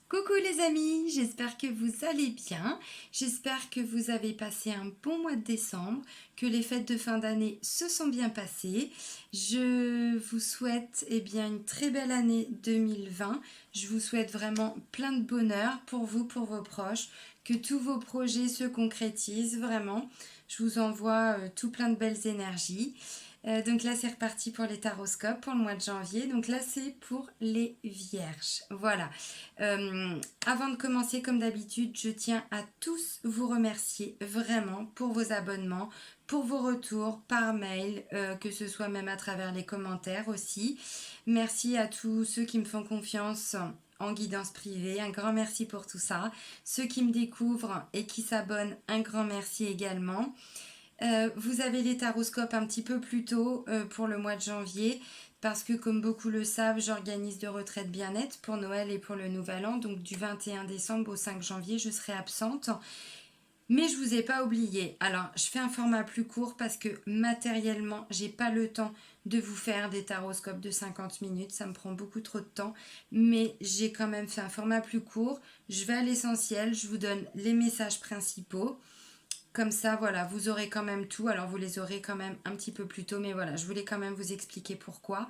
Coucou les amis, j'espère que vous allez bien, j'espère que vous avez passé un bon mois de décembre, que les fêtes de fin d'année se sont bien passées. Je vous souhaite bien une très belle année 2020, je vous souhaite vraiment plein de bonheur pour vous, pour vos proches, que tous vos projets se concrétisent vraiment. Je vous envoie tout plein de belles énergies. Donc là, c'est reparti pour les taroscopes pour le mois de janvier. Donc là, c'est pour les vierges. Voilà. Avant de commencer, comme d'habitude, je tiens à tous vous remercier vraiment pour vos abonnements, pour vos retours par mail, que ce soit même à travers les commentaires aussi. Merci à tous ceux qui me font confiance en guidance privée. Un grand merci pour tout ça. Ceux qui me découvrent et qui s'abonnent, un grand merci également. Vous avez les taroscopes un petit peu plus tôt pour le mois de janvier parce que comme beaucoup le savent, j'organise de retraites bien-être pour Noël et pour le Nouvel An. Donc du 21 décembre au 5 janvier, je serai absente. Mais je vous ai pas oublié. Alors, je fais un format plus court parce que matériellement, j'ai pas le temps de vous faire des taroscopes de 50 minutes. Ça me prend beaucoup trop de temps. Mais j'ai quand même fait un format plus court. Je vais à l'essentiel. Je vous donne les messages principaux. Comme ça, voilà, vous aurez quand même tout. Alors, vous les aurez quand même un petit peu plus tôt, mais voilà, je voulais quand même vous expliquer pourquoi.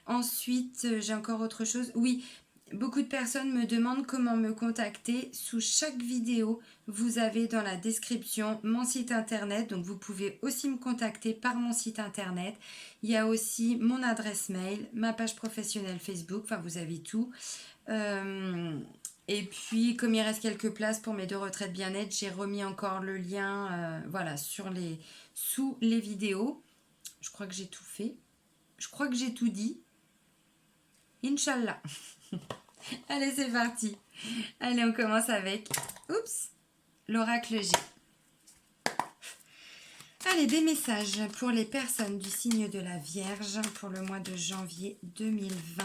Ensuite, j'ai encore autre chose. Oui, beaucoup de personnes me demandent comment me contacter. Sous chaque vidéo, vous avez dans la description mon site internet. Donc, vous pouvez aussi me contacter par mon site internet. Il y a aussi mon adresse mail, ma page professionnelle Facebook. Enfin, vous avez tout. Et puis, comme il reste quelques places pour mes 2 retraites bien-être, j'ai remis encore le lien voilà, sous les vidéos. Je crois que j'ai tout fait. Je crois que j'ai tout dit. Inch'Allah. Allez, c'est parti. Allez, on commence avec oups, l'oracle G. Allez, des messages pour les personnes du signe de la Vierge pour le mois de janvier 2020.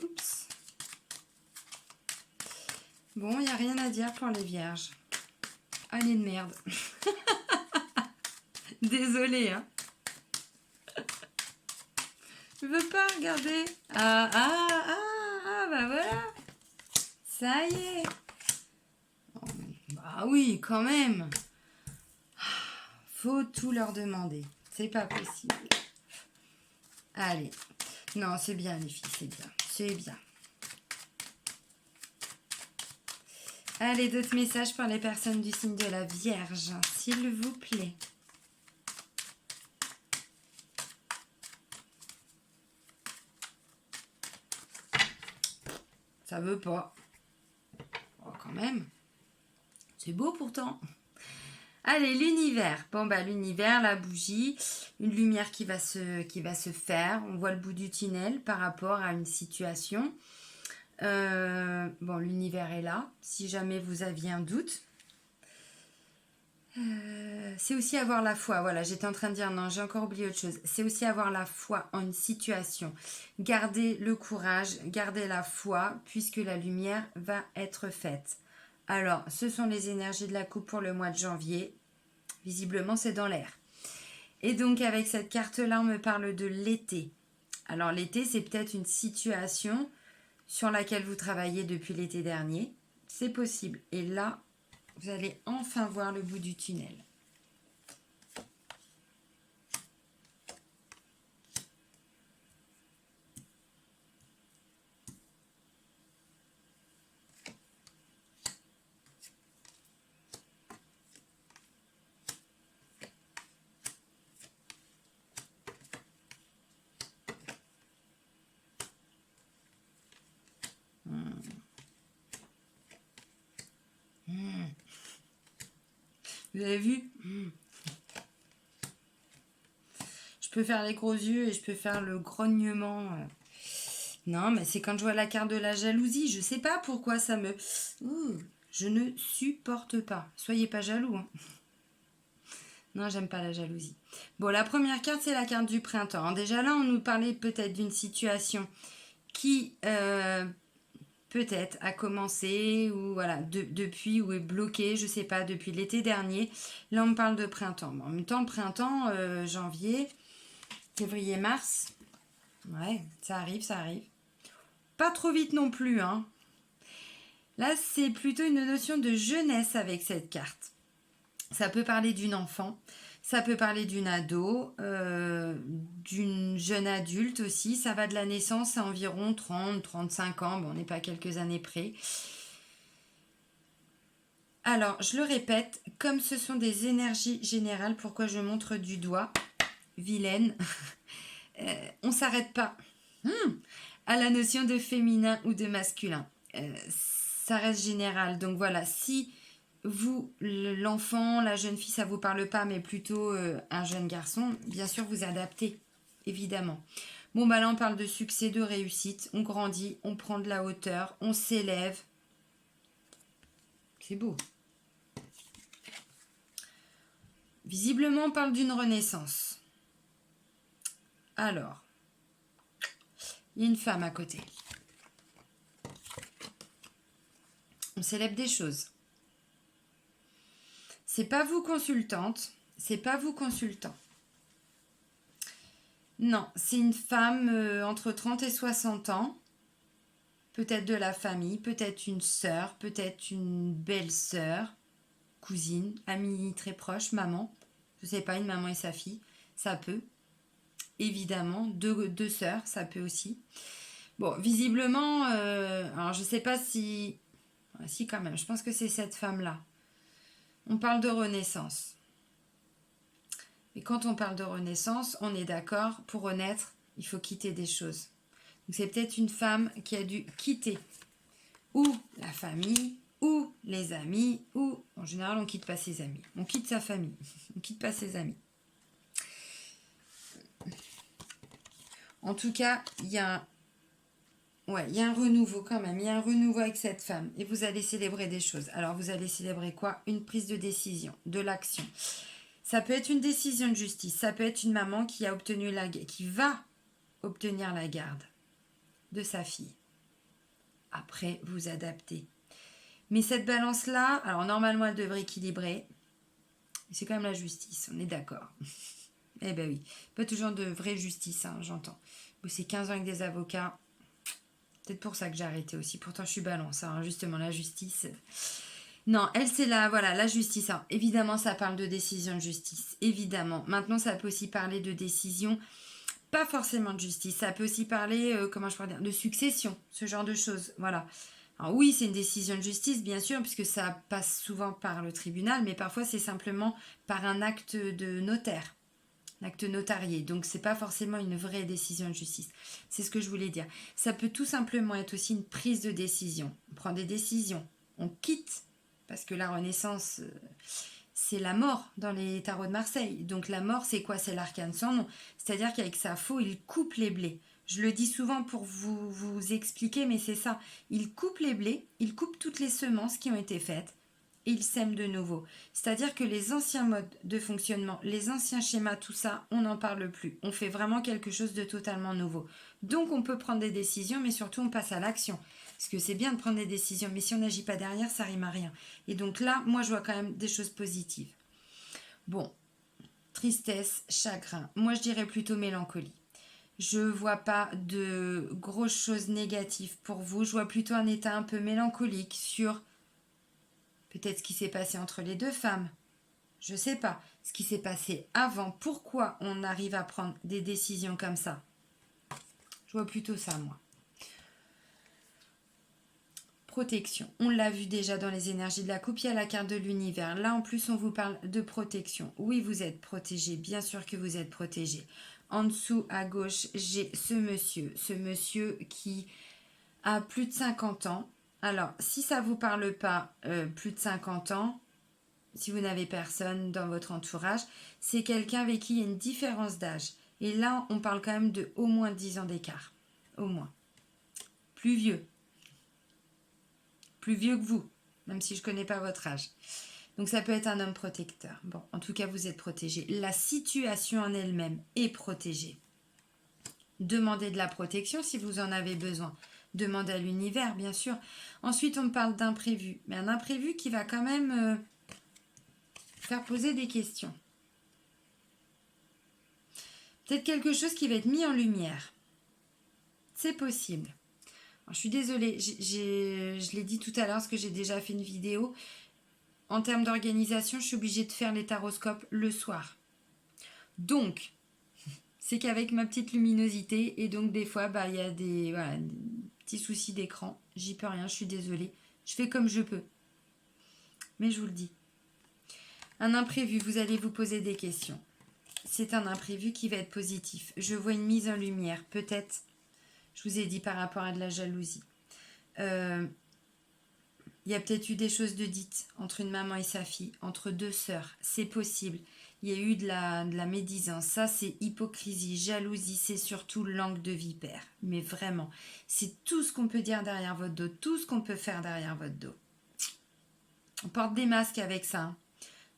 Oups. Bon, il n'y a rien à dire pour les Vierges. Année de merde. Désolée, hein. Je veux pas regarder. Bah voilà. Ça y est. Bah oui, quand même. Faut tout leur demander. C'est pas possible. Allez. Non, c'est bien les filles, c'est bien. C'est bien. Allez, d'autres messages pour les personnes du signe de la Vierge, s'il vous plaît. Ça veut pas. Oh, quand même. C'est beau pourtant. Allez, l'univers. Bon, bah, l'univers, la bougie, une lumière qui va se faire. On voit le bout du tunnel par rapport à une situation. Bon, l'univers est là, si jamais vous aviez un doute. C'est aussi avoir la foi. Voilà, j'étais en train de dire, non, j'ai encore oublié autre chose. C'est aussi avoir la foi en une situation. Gardez le courage, gardez la foi, puisque la lumière va être faite. Alors, ce sont les énergies de la coupe pour le mois de janvier. Visiblement, c'est dans l'air. Et donc, avec cette carte-là, on me parle de l'été. Alors, l'été, c'est peut-être une situation sur laquelle vous travaillez depuis l'été dernier. C'est possible. Et là, vous allez enfin voir le bout du tunnel. Vous avez vu? Je peux faire les gros yeux et je peux faire le grognement. Non, mais c'est quand je vois la carte de la jalousie. Je sais pas pourquoi ça me... je ne supporte pas. Soyez pas jaloux. Hein. Non, j'aime pas la jalousie. Bon, la première carte, c'est la carte du printemps. Déjà là, on nous parlait peut-être d'une situation qui peut-être a commencé ou voilà, depuis ou est bloqué, je sais pas, depuis l'été dernier. Là, on me parle de printemps. En même temps, le printemps, janvier, février, mars, ouais, ça arrive, ça arrive. Pas trop vite non plus, hein. Là, c'est plutôt une notion de jeunesse avec cette carte. Ça peut parler d'une enfant, ça peut parler d'une ado, d'une jeune adulte aussi. Ça va de la naissance à environ 30-35 ans. Bon, on n'est pas à quelques années près. Alors, je le répète, comme ce sont des énergies générales, pourquoi je montre du doigt, vilaine, on ne s'arrête pas à la notion de féminin ou de masculin. Ça reste général. Donc voilà, si vous, l'enfant, la jeune fille, ça ne vous parle pas, mais plutôt un jeune garçon, bien sûr, vous adaptez, évidemment. Bon, bah là, on parle de succès, de réussite. On grandit, on prend de la hauteur, on s'élève. C'est beau. Visiblement, on parle d'une renaissance. Alors, il y a une femme à côté. On célèbre des choses. C'est pas vous consultante, c'est pas vous consultant. Non, c'est une femme entre 30 et 60 ans. Peut-être de la famille, peut-être une sœur, peut-être une belle-sœur, cousine, amie très proche, maman. Je sais pas, une maman et sa fille, ça peut. Évidemment, deux sœurs, ça peut aussi. Bon, visiblement, alors je sais pas si... Si quand même, je pense que c'est cette femme-là. On parle de renaissance. Et quand on parle de renaissance, on est d'accord, pour renaître, il faut quitter des choses. Donc c'est peut-être une femme qui a dû quitter ou la famille, ou les amis, ou en général on quitte pas ses amis. On quitte sa famille, on quitte pas ses amis. En tout cas, il y a un renouveau quand même. Il y a un renouveau avec cette femme. Et vous allez célébrer des choses. Alors, vous allez célébrer quoi? Une prise de décision, de l'action. Ça peut être une décision de justice. Ça peut être une maman qui va obtenir la garde de sa fille. Après, vous adaptez. Mais cette balance-là, alors normalement, elle devrait équilibrer. C'est quand même la justice, on est d'accord. Eh ben oui, pas toujours de vraie justice, hein, j'entends. C'est 15 ans avec des avocats. Peut-être pour ça que j'ai arrêté aussi. Pourtant, je suis balance, hein, justement, la justice. Non, elle, c'est la justice. Hein. Évidemment, ça parle de décision de justice. Évidemment. Maintenant, ça peut aussi parler de décision, pas forcément de justice. Ça peut aussi parler, comment je pourrais dire, de succession, ce genre de choses. Voilà. Alors oui, c'est une décision de justice, bien sûr, puisque ça passe souvent par le tribunal, mais parfois, c'est simplement par un acte de notaire. L'acte notarié, donc c'est pas forcément une vraie décision de justice. C'est ce que je voulais dire. Ça peut tout simplement être aussi une prise de décision. On prend des décisions, on quitte, parce que la renaissance, c'est la mort dans les tarots de Marseille. Donc la mort, c'est quoi? C'est l'arcane sans nom. C'est-à-dire qu'avec sa faux, il coupe les blés. Je le dis souvent pour vous expliquer, mais c'est ça. Il coupe les blés, il coupe toutes les semences qui ont été faites. Et il sème de nouveau. C'est-à-dire que les anciens modes de fonctionnement, les anciens schémas, tout ça, on n'en parle plus. On fait vraiment quelque chose de totalement nouveau. Donc on peut prendre des décisions, mais surtout on passe à l'action. Parce que c'est bien de prendre des décisions, mais si on n'agit pas derrière, ça rime à rien. Et donc là, moi je vois quand même des choses positives. Bon, tristesse, chagrin. Moi je dirais plutôt mélancolie. Je vois pas de grosses choses négatives pour vous. Je vois plutôt un état un peu mélancolique sur... Peut-être ce qui s'est passé entre les deux femmes. Je ne sais pas. Ce qui s'est passé avant. Pourquoi on arrive à prendre des décisions comme ça? Je vois plutôt ça, moi. Protection. On l'a vu déjà dans les énergies de la coupe. Il y a la carte de l'univers. Là, en plus, on vous parle de protection. Oui, vous êtes protégé. Bien sûr que vous êtes protégé. En dessous, à gauche, j'ai ce monsieur. Ce monsieur qui a plus de 50 ans. Alors, si ça ne vous parle pas, plus de 50 ans, si vous n'avez personne dans votre entourage, c'est quelqu'un avec qui il y a une différence d'âge. Et là, on parle quand même de au moins 10 ans d'écart. Au moins. Plus vieux. Plus vieux que vous, même si je ne connais pas votre âge. Donc ça peut être un homme protecteur. Bon, en tout cas, vous êtes protégé. La situation en elle-même est protégée. Demandez de la protection si vous en avez besoin. Demande à l'univers, bien sûr. Ensuite, on parle d'imprévu. Mais un imprévu qui va quand même faire poser des questions. Peut-être quelque chose qui va être mis en lumière. C'est possible. Alors, je suis désolée, je l'ai dit tout à l'heure parce que j'ai déjà fait une vidéo. En termes d'organisation, je suis obligée de faire les taroscopes le soir. Donc, c'est qu'avec ma petite luminosité, et donc des fois, il y a des petits soucis d'écran. J'y peux rien, je suis désolée. Je fais comme je peux. Mais je vous le dis. Un imprévu, vous allez vous poser des questions. C'est un imprévu qui va être positif. Je vois une mise en lumière, peut-être, je vous ai dit par rapport à de la jalousie. Il y a peut-être eu des choses de dites entre une maman et sa fille, entre deux sœurs, c'est possible. Il y a eu de la médisance, ça c'est hypocrisie, jalousie, c'est surtout langue de vipère. Mais vraiment, c'est tout ce qu'on peut dire derrière votre dos, tout ce qu'on peut faire derrière votre dos. On porte des masques avec ça.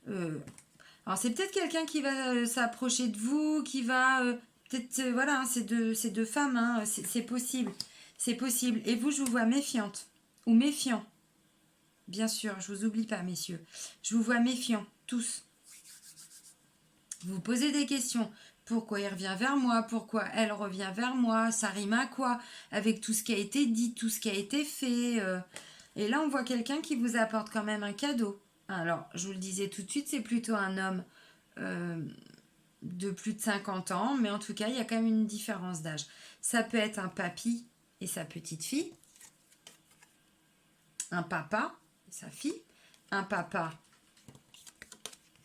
Alors c'est peut-être quelqu'un qui va s'approcher de vous, qui va... peut-être, voilà, c'est deux femmes, hein, c'est possible. C'est possible. Et vous, je vous vois méfiante. Ou méfiant. Bien sûr, je vous oublie pas, messieurs. Je vous vois méfiant, tous. Vous vous posez des questions. Pourquoi il revient vers moi? Pourquoi elle revient vers moi? Ça rime à quoi? Avec tout ce qui a été dit, tout ce qui a été fait. Et là, on voit quelqu'un qui vous apporte quand même un cadeau. Alors, je vous le disais tout de suite, c'est plutôt un homme de plus de 50 ans. Mais en tout cas, il y a quand même une différence d'âge. Ça peut être un papy et sa petite fille. Un papa et sa fille. Un papa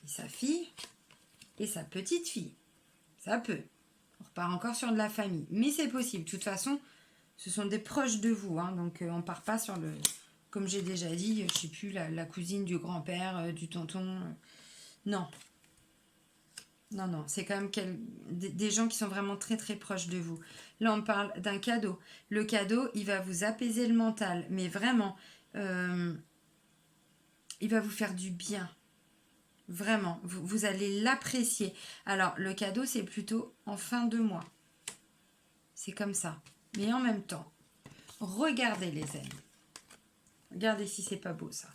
et sa fille. Et sa petite fille. Ça peut. On repart encore sur de la famille. Mais c'est possible. De toute façon, ce sont des proches de vous. Hein, donc, on ne part pas sur le... Comme j'ai déjà dit, je ne sais plus, la cousine du grand-père, du tonton. Non. Non, non. C'est quand même des gens qui sont vraiment très, très proches de vous. Là, on parle d'un cadeau. Le cadeau, il va vous apaiser le mental. Mais vraiment, il va vous faire du bien. Vraiment, vous allez l'apprécier. Alors, le cadeau, c'est plutôt en fin de mois. C'est comme ça. Mais en même temps, regardez les amis. Regardez si c'est pas beau ça.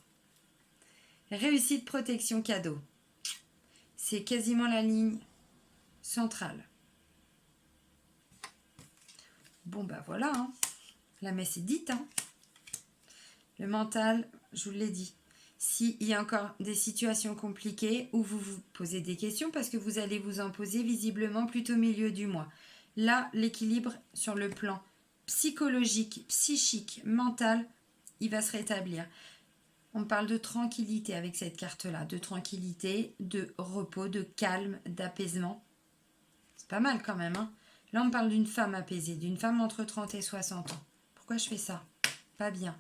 Réussite, protection, cadeau. C'est quasiment la ligne centrale. Bon, bah voilà. Hein. La messe est dite. Hein. Le mental, je vous l'ai dit. S'il y a encore des situations compliquées où vous vous posez des questions parce que vous allez vous en poser visiblement plutôt au milieu du mois. Là, l'équilibre sur le plan psychologique, psychique, mental, il va se rétablir. On parle de tranquillité avec cette carte-là, de tranquillité, de repos, de calme, d'apaisement. C'est pas mal quand même. Hein. Là, on parle d'une femme apaisée, d'une femme entre 30 et 60 ans. Pourquoi je fais ça? Pas bien.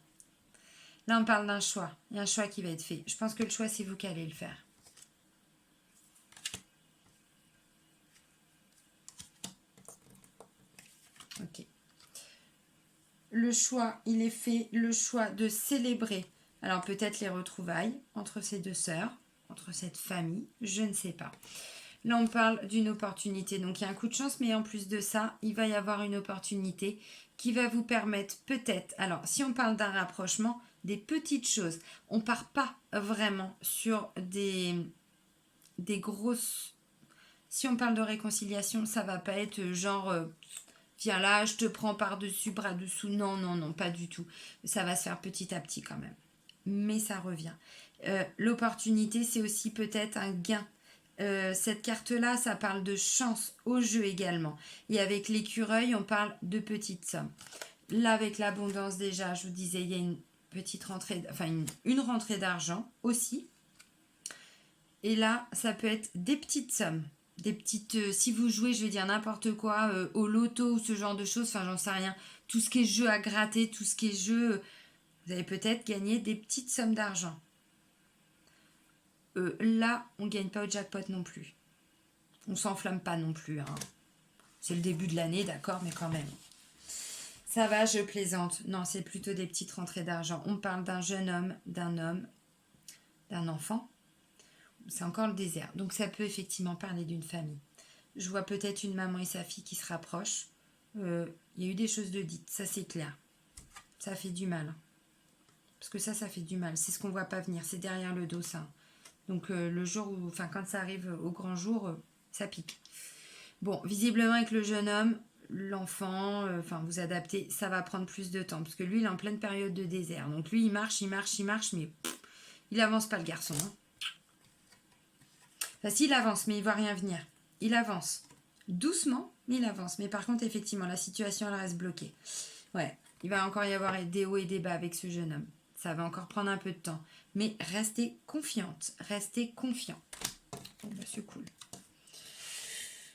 Là, on parle d'un choix. Il y a un choix qui va être fait. Je pense que le choix, c'est vous qui allez le faire. Ok. Le choix, il est fait. Le choix de célébrer. Alors, peut-être les retrouvailles entre ces deux sœurs, entre cette famille. Je ne sais pas. Là, on parle d'une opportunité. Donc, il y a un coup de chance, mais en plus de ça, il va y avoir une opportunité qui va vous permettre peut-être... Alors, si on parle d'un rapprochement, des petites choses. On ne part pas vraiment sur des grosses... Si on parle de réconciliation, ça va pas être genre... viens là, je te prends par-dessus, bras dessous. Non, non, non, pas du tout. Ça va se faire petit à petit quand même. Mais ça revient. L'opportunité, c'est aussi peut-être un gain. Cette carte-là, ça parle de chance au jeu également. Et avec l'écureuil, on parle de petites sommes. Là, avec l'abondance déjà, je vous disais, il y a une petite rentrée, enfin une rentrée d'argent aussi. Et là, ça peut être des petites sommes. Des petites, si vous jouez, je vais dire n'importe quoi, au loto ou ce genre de choses, enfin j'en sais rien. Tout ce qui est jeu à gratter, tout ce qui est jeu, vous allez peut-être gagner des petites sommes d'argent. Là, on ne gagne pas au jackpot non plus. On s'enflamme pas non plus. Hein. C'est le début de l'année, d'accord, mais quand même. Ça va, je plaisante. Non, c'est plutôt des petites rentrées d'argent. On parle d'un jeune homme, d'un enfant. C'est encore le désert. Donc ça peut effectivement parler d'une famille. Je vois peut-être une maman et sa fille qui se rapprochent. Il y a eu des choses de dites, ça c'est clair. Ça fait du mal. Parce que ça fait du mal. C'est ce qu'on ne voit pas venir. C'est derrière le dos, ça. Donc, le jour où... Enfin, quand ça arrive au grand jour, ça pique. Bon, visiblement, avec le jeune homme, l'enfant, vous adaptez, ça va prendre plus de temps. Parce que lui, il est en pleine période de désert. Donc, lui, il marche, mais il avance pas, le garçon. Hein. Enfin, si, il avance, mais il voit rien venir. Il avance. Doucement, mais il avance. Mais par contre, effectivement, la situation, elle reste bloquée. Ouais, il va encore y avoir des hauts et des bas avec ce jeune homme. Ça va encore prendre un peu de temps. Mais restez confiante. Restez confiant. Bon, bah, c'est cool.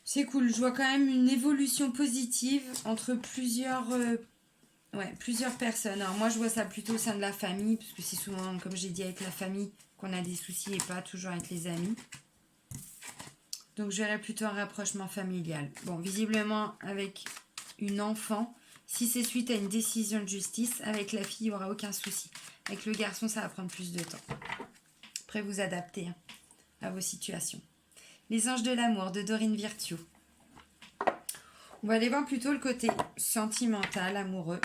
C'est cool. Je vois quand même une évolution positive entre plusieurs personnes. Alors moi, je vois ça plutôt au sein de la famille. Parce que c'est souvent, comme j'ai dit, avec la famille qu'on a des soucis et pas toujours avec les amis. Donc, je verrais plutôt un rapprochement familial. Bon, visiblement, avec une enfant, si c'est suite à une décision de justice, avec la fille, il n'y aura aucun souci. Avec le garçon, ça va prendre plus de temps. Après, vous adaptez à vos situations. Les anges de l'amour de Dorine Virtue. On va aller voir plutôt le côté sentimental, amoureux,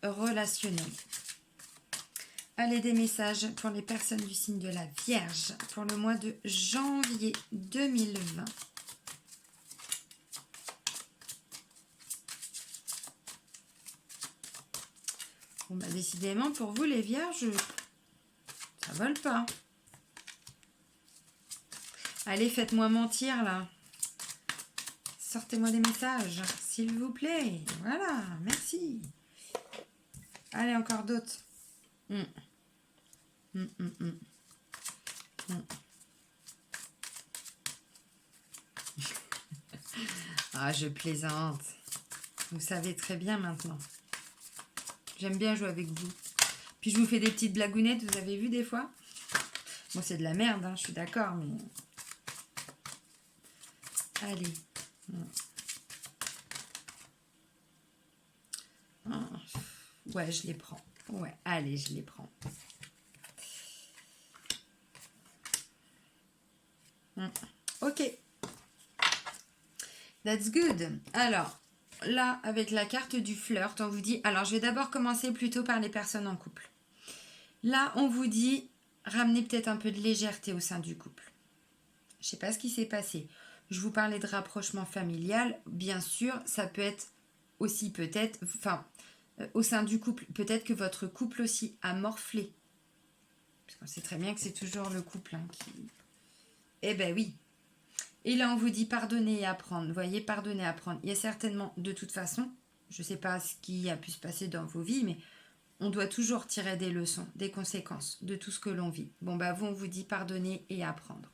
relationnel. Allez, des messages pour les personnes du signe de la Vierge pour le mois de janvier 2020. Bon, bah, décidément, pour vous, les Vierges, ça vole pas. Allez, faites-moi mentir, là. Sortez-moi des messages, s'il vous plaît. Voilà, merci. Allez, encore d'autres. Ah, je plaisante. Vous savez très bien maintenant. J'aime bien jouer avec vous. Puis je vous fais des petites blagounettes, vous avez vu des fois? Bon, c'est de la merde, hein, je suis d'accord, mais... Allez. Ouais, je les prends. Ouais, allez, je les prends. Ok. That's good. Alors, là, avec la carte du flirt, on vous dit... Alors, je vais d'abord commencer plutôt par les personnes en couple. Là, on vous dit, ramenez peut-être un peu de légèreté au sein du couple. Je ne sais pas ce qui s'est passé. Je vous parlais de rapprochement familial. Bien sûr, ça peut être aussi peut-être... Enfin, au sein du couple, peut-être que votre couple aussi a morflé. Parce qu'on sait très bien que c'est toujours le couple qui... Eh ben oui. Et là, on vous dit pardonner et apprendre. Vous voyez, pardonner et apprendre. Il y a certainement, de toute façon, je ne sais pas ce qui a pu se passer dans vos vies, mais on doit toujours tirer des leçons, des conséquences de tout ce que l'on vit. Bon, bah, vous, on vous dit pardonner et apprendre.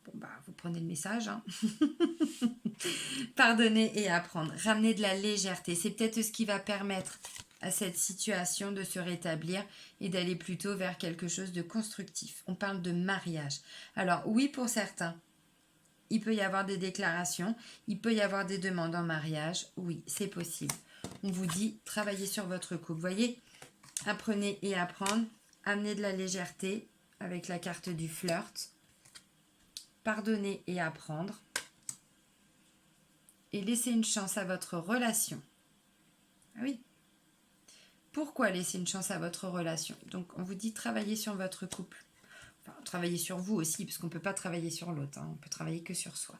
Bon, bah, vous prenez le message. Hein. Pardonner et apprendre. Ramener de la légèreté. C'est peut-être ce qui va permettre à cette situation de se rétablir et d'aller plutôt vers quelque chose de constructif. On parle de mariage. Alors, oui, pour certains, il peut y avoir des déclarations, il peut y avoir des demandes en mariage. Oui, c'est possible. On vous dit, travaillez sur votre couple. Vous voyez, apprenez et apprendre. Amenez de la légèreté avec la carte du flirt. Pardonner et apprendre. Et laisser une chance à votre relation. Ah oui. Pourquoi laisser une chance à votre relation? Donc, on vous dit travailler sur votre couple. Enfin, travailler sur vous aussi, parce qu'on ne peut pas travailler sur l'autre. Hein. On peut travailler que sur soi.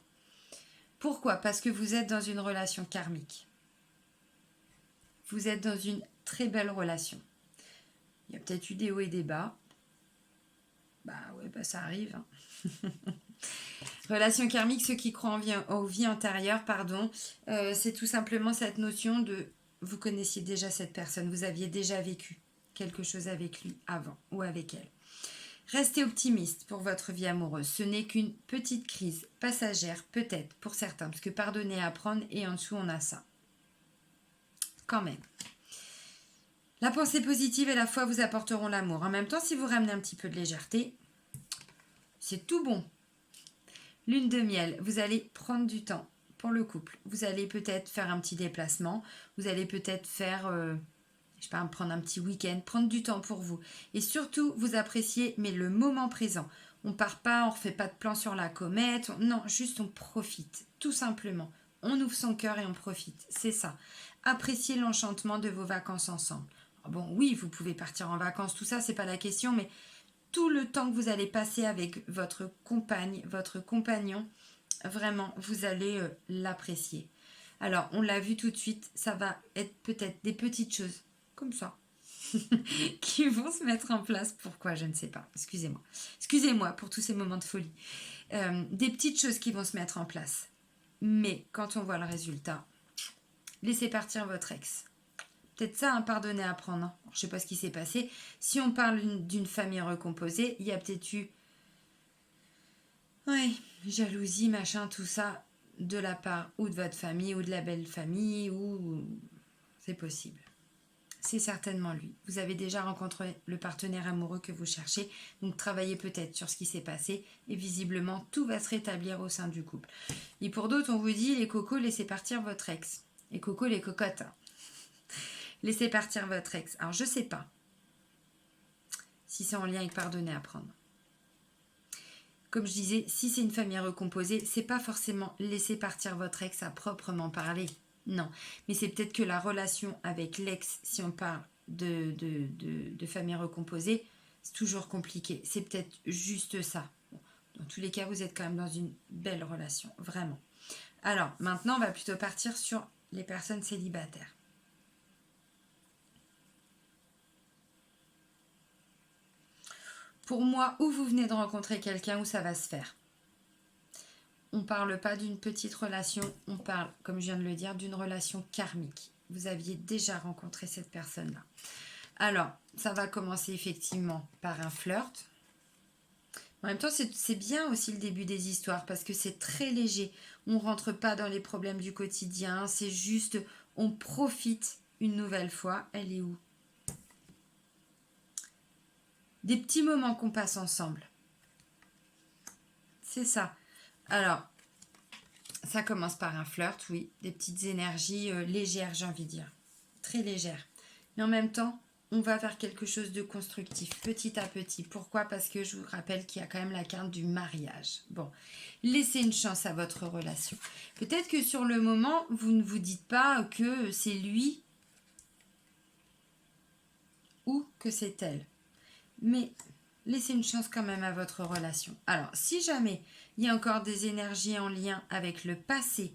Pourquoi? Parce que vous êtes dans une relation karmique. Vous êtes dans une très belle relation. Il y a peut-être eu des hauts et des bas. Bah ouais, bah ça arrive. Hein. Relation karmique, ceux qui croient aux vies antérieures, c'est tout simplement cette notion de... Vous connaissiez déjà cette personne, vous aviez déjà vécu quelque chose avec lui avant ou avec elle. Restez optimiste pour votre vie amoureuse. Ce n'est qu'une petite crise passagère, peut-être, pour certains, parce que pardonner, apprendre, et en dessous, on a ça. Quand même. La pensée positive et la foi vous apporteront l'amour. En même temps, si vous ramenez un petit peu de légèreté, c'est tout bon. Lune de miel, vous allez prendre du temps pour le couple. Vous allez peut-être faire un petit déplacement. Vous allez peut-être faire... je sais pas, prendre un petit week-end, prendre du temps pour vous. Et surtout, vous appréciez, mais le moment présent. On part pas, on refait pas de plan sur la comète. Non, juste on profite, tout simplement. On ouvre son cœur et on profite. C'est ça. apprécier l'enchantement de vos vacances ensemble. Bon, oui, vous pouvez partir en vacances, tout ça, c'est pas la question, mais tout le temps que vous allez passer avec votre compagne, votre compagnon, vraiment, vous allez l'apprécier. Alors, on l'a vu tout de suite, ça va être peut-être des petites choses, comme ça, qui vont se mettre en place. Pourquoi? Je ne sais pas. Excusez-moi. Excusez-moi pour tous ces moments de folie. Des petites choses qui vont se mettre en place. Mais quand on voit le résultat, laissez partir votre ex. Peut-être ça, un pardonner à prendre. Je ne sais pas ce qui s'est passé. Si on parle d'une famille recomposée, il y a peut-être eu jalousie, machin, tout ça, de la part ou de votre famille ou de la belle famille, ou c'est possible. C'est certainement lui. Vous avez déjà rencontré le partenaire amoureux que vous cherchez, donc travaillez peut-être sur ce qui s'est passé et visiblement tout va se rétablir au sein du couple. Et pour d'autres, on vous dit, les cocos, laissez partir votre ex. Les cocos, les cocottes. Laissez partir votre ex. Alors, je sais pas si c'est en lien avec pardonner à prendre. Comme je disais, si c'est une famille recomposée, c'est pas forcément laisser partir votre ex à proprement parler. Non, mais c'est peut-être que la relation avec l'ex, si on parle de famille recomposée, c'est toujours compliqué. C'est peut-être juste ça. Bon, dans tous les cas, vous êtes quand même dans une belle relation, vraiment. Alors, maintenant, on va plutôt partir sur les personnes célibataires. Pour moi, où vous venez de rencontrer quelqu'un, où ça va se faire. On ne parle pas d'une petite relation, on parle, comme je viens de le dire, d'une relation karmique. Vous aviez déjà rencontré cette personne-là. Alors, ça va commencer effectivement par un flirt. En même temps, c'est bien aussi le début des histoires parce que c'est très léger. On ne rentre pas dans les problèmes du quotidien, c'est juste, on profite une nouvelle fois. Elle est où? Des petits moments qu'on passe ensemble. C'est ça. Alors, ça commence par un flirt, oui. Des petites énergies légères, j'ai envie de dire. Très légères. Mais en même temps, on va vers quelque chose de constructif, petit à petit. Pourquoi? Parce que je vous rappelle qu'il y a quand même la carte du mariage. Bon, laissez une chance à votre relation. Peut-être que sur le moment, vous ne vous dites pas que c'est lui ou que c'est elle. Mais laissez une chance quand même à votre relation. Alors, si jamais il y a encore des énergies en lien avec le passé,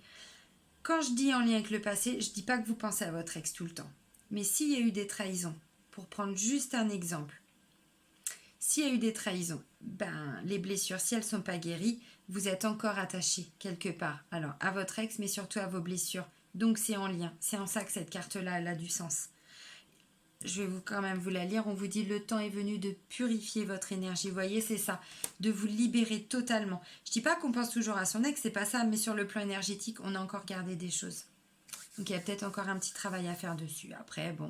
quand je dis en lien avec le passé, je ne dis pas que vous pensez à votre ex tout le temps. Mais s'il y a eu des trahisons, pour prendre juste un exemple, s'il y a eu des trahisons, les blessures, si elles ne sont pas guéries, vous êtes encore attaché quelque part. Alors, à votre ex, mais surtout à vos blessures. Donc, c'est en lien. C'est en ça que cette carte-là, elle a du sens. Je vais quand même vous la lire. On vous dit le temps est venu de purifier votre énergie. Vous voyez, c'est ça, de vous libérer totalement. Je dis pas qu'on pense toujours à son ex, c'est pas ça, mais sur le plan énergétique, on a encore gardé des choses. Donc il y a peut-être encore un petit travail à faire dessus. Après, bon.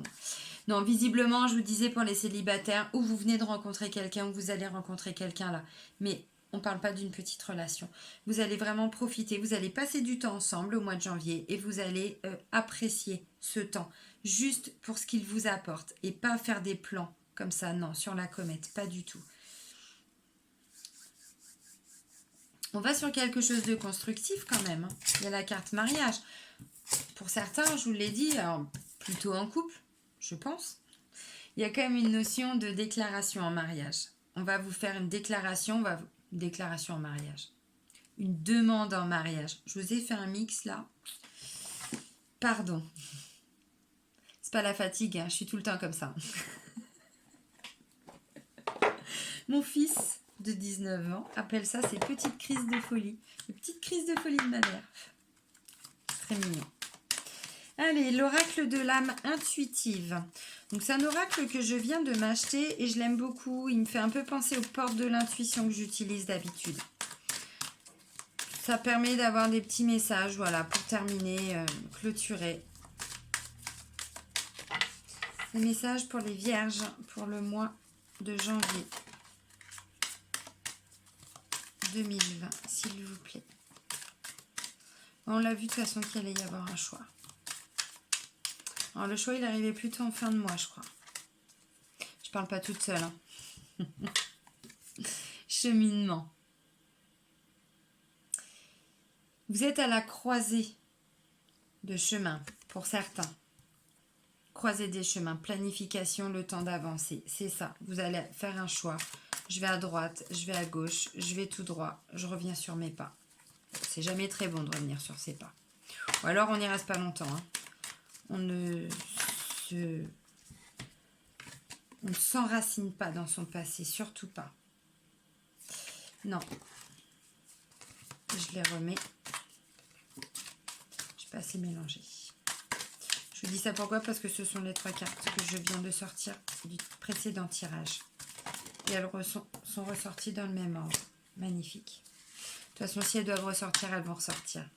Non, visiblement, je vous disais pour les célibataires, où vous venez de rencontrer quelqu'un, où vous allez rencontrer quelqu'un là. Mais on ne parle pas d'une petite relation. Vous allez vraiment profiter, vous allez passer du temps ensemble au mois de janvier et vous allez apprécier ce temps juste pour ce qu'il vous apporte et pas faire des plans comme ça, non, sur la comète, pas du tout. On va sur quelque chose de constructif quand même. Il y a la carte mariage. Pour certains, je vous l'ai dit, alors, plutôt en couple, je pense. Il y a quand même une notion de déclaration en mariage. On va vous faire une déclaration, déclaration en mariage. Une demande en mariage. Je vous ai fait un mix là. Pardon. C'est pas la fatigue, hein, je suis tout le temps comme ça. Mon fils de 19 ans appelle ça ses petites crises de folie. Les petites crises de folie de ma mère. Très mignon. Allez, l'oracle de l'âme intuitive. Donc c'est un oracle que je viens de m'acheter et je l'aime beaucoup. Il me fait un peu penser aux portes de l'intuition que j'utilise d'habitude. Ça permet d'avoir des petits messages, voilà, pour terminer, clôturer. Des messages pour les vierges pour le mois de janvier 2020, s'il vous plaît. On l'a vu de toute façon qu'il allait y avoir un choix. Alors le choix, il arrivait plutôt en fin de mois, je crois. Je parle pas toute seule. Hein. Cheminement. Vous êtes à la croisée de chemin pour certains. croiser des chemins, planification, le temps d'avancer. C'est ça, vous allez faire un choix. Je vais à droite, je vais à gauche, je vais tout droit, je reviens sur mes pas. C'est jamais très bon de revenir sur ses pas. Ou alors on n'y reste pas longtemps. Hein. On ne s'enracine pas dans son passé, surtout pas. Non. Je les remets. Je vais pas assez mélanger. Je vous dis ça pourquoi? Parce que ce sont les 3 cartes que je viens de sortir du précédent tirage. Et elles sont ressorties dans le même ordre. Magnifique. De toute façon, si elles doivent ressortir, elles vont ressortir.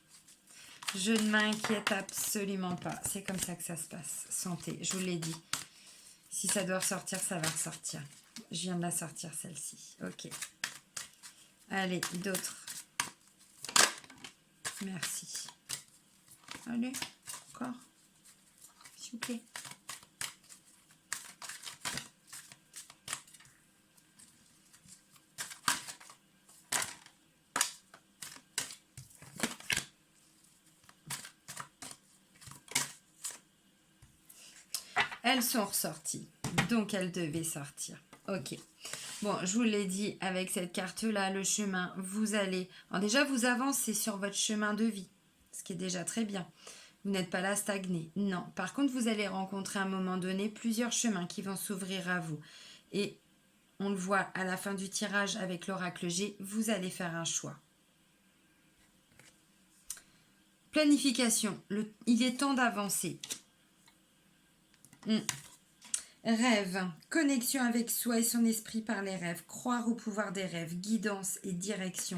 Je ne m'inquiète absolument pas. C'est comme ça que ça se passe. Santé, je vous l'ai dit. Si ça doit ressortir, ça va ressortir. Je viens de la sortir, celle-ci. Ok. Allez, d'autres. Merci. Allez, encore. S'il vous plaît. Elles sont ressorties, donc elles devaient sortir. Ok. Bon, je vous l'ai dit, avec cette carte-là, le chemin, vous allez... Alors déjà, vous avancez sur votre chemin de vie, ce qui est déjà très bien. Vous n'êtes pas là stagné. Non. Par contre, vous allez rencontrer à un moment donné plusieurs chemins qui vont s'ouvrir à vous. Et on le voit à la fin du tirage avec l'oracle G, vous allez faire un choix. Planification. Il est temps d'avancer. Rêve, connexion avec soi et son esprit par les rêves, croire au pouvoir des rêves, guidance et direction.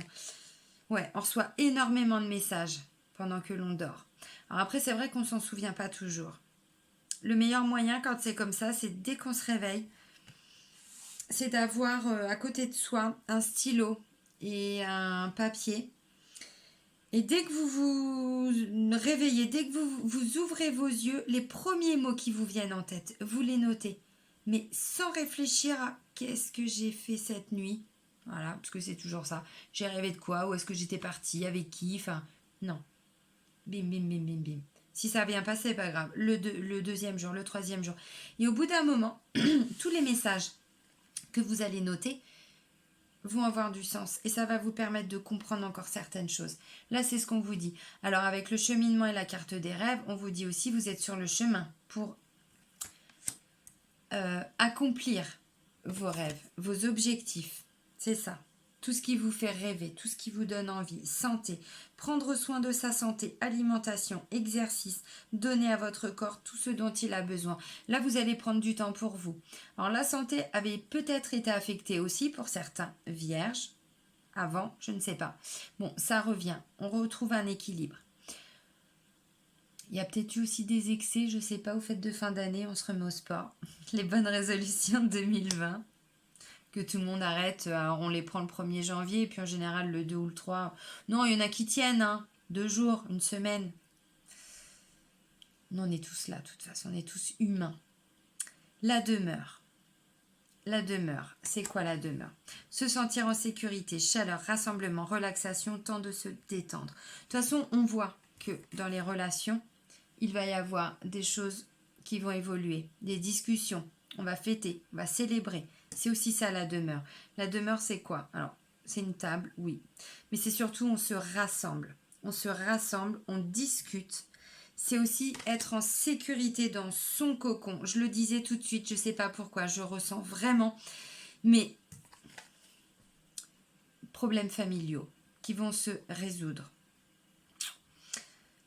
Ouais, on reçoit énormément de messages pendant que l'on dort. Alors après, c'est vrai qu'on ne s'en souvient pas toujours. Le meilleur moyen quand c'est comme ça, c'est dès qu'on se réveille, c'est d'avoir à côté de soi un stylo et un papier. Et dès que vous vous réveillez, dès que vous ouvrez vos yeux, les premiers mots qui vous viennent en tête, vous les notez. Mais sans réfléchir à qu'est-ce que j'ai fait cette nuit. Voilà, parce que c'est toujours ça. J'ai rêvé de quoi? Où est-ce que j'étais partie? Avec qui? Enfin, non. Bim, bim, bim, bim, bim. Si ça vient pas, c'est pas grave. Le deuxième jour, le troisième jour. Et au bout d'un moment, tous les messages que vous allez noter vont avoir du sens et ça va vous permettre de comprendre encore certaines choses. Là, c'est ce qu'on vous dit. Alors, avec le cheminement et la carte des rêves, on vous dit aussi vous êtes sur le chemin pour accomplir vos rêves, vos objectifs. C'est ça. Tout ce qui vous fait rêver, tout ce qui vous donne envie. Santé, prendre soin de sa santé, alimentation, exercice, donner à votre corps tout ce dont il a besoin. Là, vous allez prendre du temps pour vous. Alors, la santé avait peut-être été affectée aussi pour certains vierges. Avant, je ne sais pas. Bon, ça revient. On retrouve un équilibre. Il y a peut-être eu aussi des excès, je ne sais pas, aux fêtes de fin d'année, on se remet au sport. Les bonnes résolutions de 2020. Que tout le monde arrête, on les prend le 1er janvier, et puis en général le 2 ou le 3. Non, il y en a qui tiennent, hein, 2 jours, une semaine. Non, on est tous là, de toute façon, on est tous humains. La demeure. La demeure, c'est quoi la demeure? Se sentir en sécurité, chaleur, rassemblement, relaxation, temps de se détendre. De toute façon, on voit que dans les relations, il va y avoir des choses qui vont évoluer, des discussions. On va fêter, on va célébrer. C'est aussi ça la demeure. La demeure, c'est quoi? Alors, c'est une table, oui. Mais c'est surtout, on se rassemble. On se rassemble, on discute. C'est aussi être en sécurité dans son cocon. Je le disais tout de suite, je ne sais pas pourquoi, je ressens vraiment. Mais problèmes familiaux qui vont se résoudre.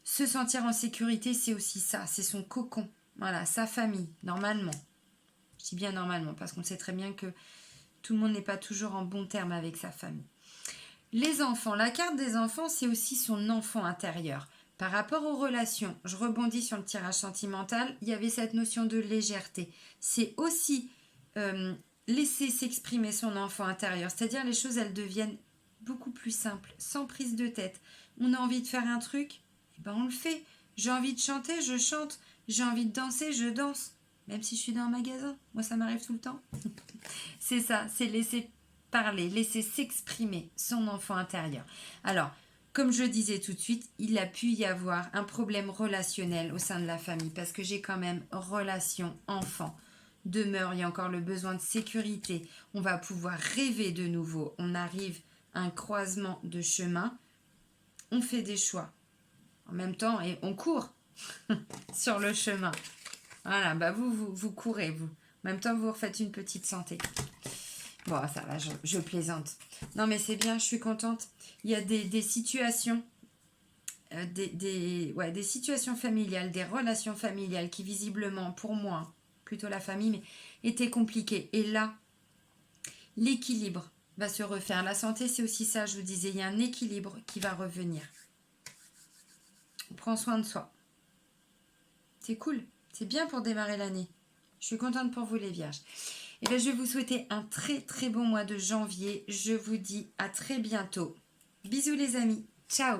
Se sentir en sécurité, c'est aussi ça, c'est son cocon. Voilà, sa famille, normalement. Je dis bien normalement, parce qu'on sait très bien que tout le monde n'est pas toujours en bon terme avec sa famille. Les enfants, la carte des enfants, c'est aussi son enfant intérieur. Par rapport aux relations, je rebondis sur le tirage sentimental, il y avait cette notion de légèreté. C'est aussi laisser s'exprimer son enfant intérieur, c'est-à-dire les choses, elles deviennent beaucoup plus simples, sans prise de tête. On a envie de faire un truc, eh ben on le fait. J'ai envie de chanter, je chante. J'ai envie de danser, je danse. Même si je suis dans un magasin, moi ça m'arrive tout le temps. C'est ça, c'est laisser parler, laisser s'exprimer son enfant intérieur. Alors, comme je le disais tout de suite, il a pu y avoir un problème relationnel au sein de la famille parce que j'ai quand même relation enfant. Demeure, il y a encore le besoin de sécurité. On va pouvoir rêver de nouveau. On arrive à un croisement de chemin. On fait des choix. En même temps, et on court sur le chemin. Voilà, bah vous courez, vous. En même temps, vous refaites une petite santé. Bon, ça va, je plaisante. Non, mais c'est bien, je suis contente. Il y a des situations, des situations familiales, des relations familiales qui visiblement, pour moi, plutôt la famille, mais étaient compliquées. Et là, l'équilibre va se refaire. La santé, c'est aussi ça, je vous disais, il y a un équilibre qui va revenir. On prend soin de soi. C'est cool, c'est bien pour démarrer l'année. Je suis contente pour vous les vierges. Et bien, je vais vous souhaiter un très très bon mois de janvier. Je vous dis à très bientôt. Bisous les amis. Ciao.